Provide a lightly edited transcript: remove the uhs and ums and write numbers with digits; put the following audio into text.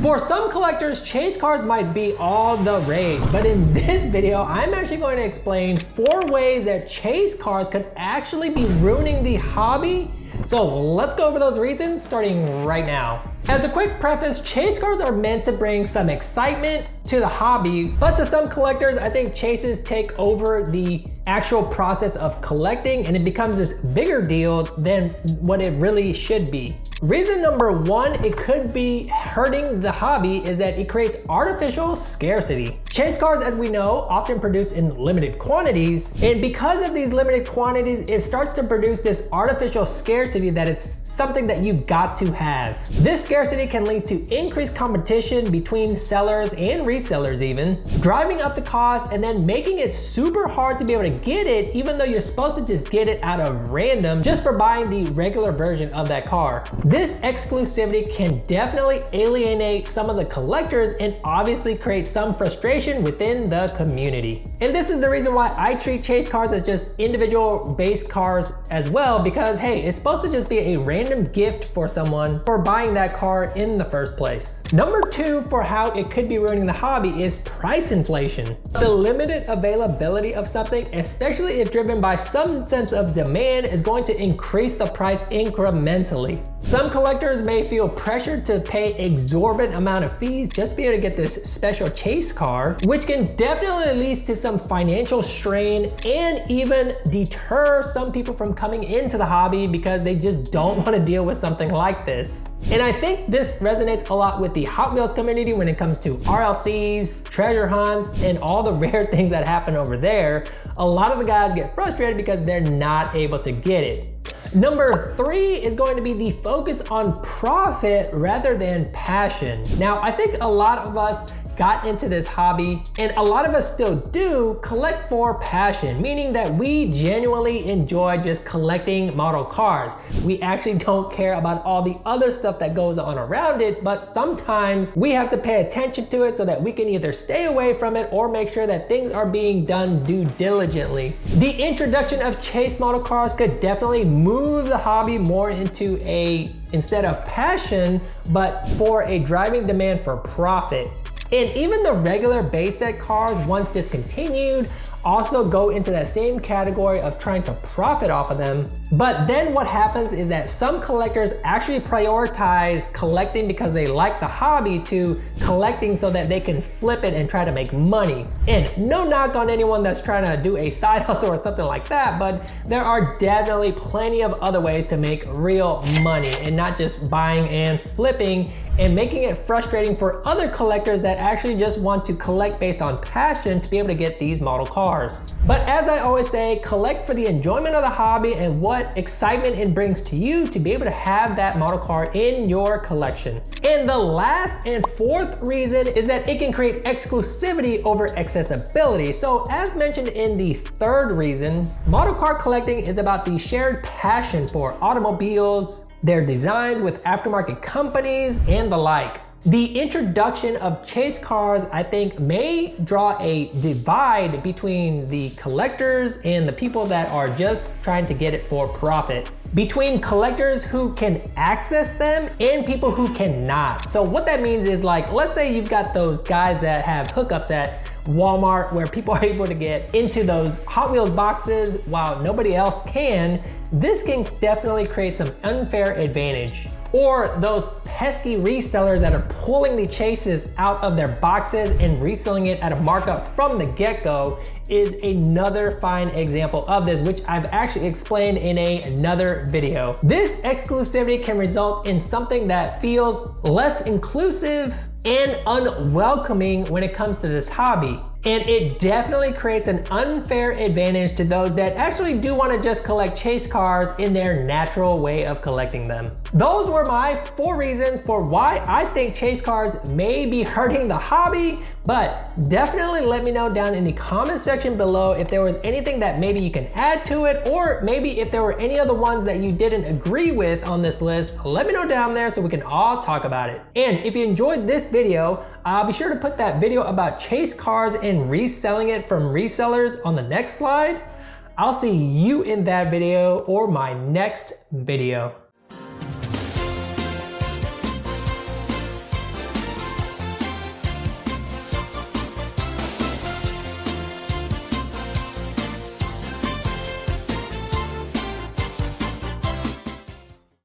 For some collectors, chase cars might be all the rage, but in this video, I'm actually going to explain 4 ways that chase cars could actually be ruining the hobby. So let's go over those reasons starting right now. As a quick preface, chase cars are meant to bring some excitement to the hobby, but to some collectors, I think chases take over the actual process of collecting and it becomes this bigger deal than what it really should be. Reason number 1, it could be hurting the hobby, is that it creates artificial scarcity. Chase cars, as we know, often produced in limited quantities, and because of these limited quantities, it starts to produce this artificial scarcity that it's something that you got to have. This scarcity can lead to increased competition between sellers and resellers even, driving up the cost and then making it super hard to be able to get it, even though you're supposed to just get it out of random just for buying the regular version of that car. This exclusivity can definitely alienate some of the collectors and obviously create some frustration within the community. And this is the reason why I treat chase cars as just individual base cars as well, because hey, it's supposed to just be a random gift for someone for buying that car in the first place. Number 2 for how it could be ruining the hobby is price inflation. The limited availability of something, especially if driven by some sense of demand, is going to increase the price incrementally. Some collectors may feel pressured to pay exorbitant amount of fees just to be able to get this special chase car, which can definitely lead to some financial strain and even deter some people from coming into the hobby because they just don't want to deal with something like this. And I think this resonates a lot with the Hot Wheels community when it comes to RLCs, treasure hunts, and all the rare things that happen over there. A lot of the guys get frustrated because they're not able to get it. Number 3 is going to be the focus on profit rather than passion. Now, I think a lot of us got into this hobby, and a lot of us still do collect for passion, meaning that we genuinely enjoy just collecting model cars. We actually don't care about all the other stuff that goes on around it, but sometimes we have to pay attention to it so that we can either stay away from it or make sure that things are being done due diligently. The introduction of chase model cars could definitely move the hobby more into instead of passion, but for a driving demand for profit. And even the regular base set cars, once discontinued, also go into that same category of trying to profit off of them. But then what happens is that some collectors actually prioritize collecting because they like the hobby to collecting so that they can flip it and try to make money. And no knock on anyone that's trying to do a side hustle or something like that, but there are definitely plenty of other ways to make real money and not just buying and flipping and making it frustrating for other collectors that actually just want to collect based on passion to be able to get these model cars. But as I always say, collect for the enjoyment of the hobby and what excitement it brings to you to be able to have that model car in your collection. And the last and 4th reason is that it can create exclusivity over accessibility. So as mentioned in the 3rd reason, model car collecting is about the shared passion for automobiles, their designs with aftermarket companies, and the like. The introduction of chase cars, I think, may draw a divide between the collectors and the people that are just trying to get it for profit. Between collectors who can access them and people who cannot. So what that means is, like, let's say you've got those guys that have hookups at Walmart where people are able to get into those Hot Wheels boxes while nobody else can. This can definitely create some unfair advantage. Or those pesky resellers that are pulling the chases out of their boxes and reselling it at a markup from the get-go is another fine example of this, which I've actually explained in another video. This exclusivity can result in something that feels less inclusive and unwelcoming when it comes to this hobby. And it definitely creates an unfair advantage to those that actually do want to just collect chase cars in their natural way of collecting them. Those were my 4 reasons for why I think chase cars may be hurting the hobby, but definitely let me know down in the comment section below if there was anything that maybe you can add to it, or maybe if there were any other ones that you didn't agree with on this list. Let me know down there so we can all talk about it. And if you enjoyed this video, be sure to put that video about chase cars and reselling it from resellers on the next slide. I'll see you in that video or my next video.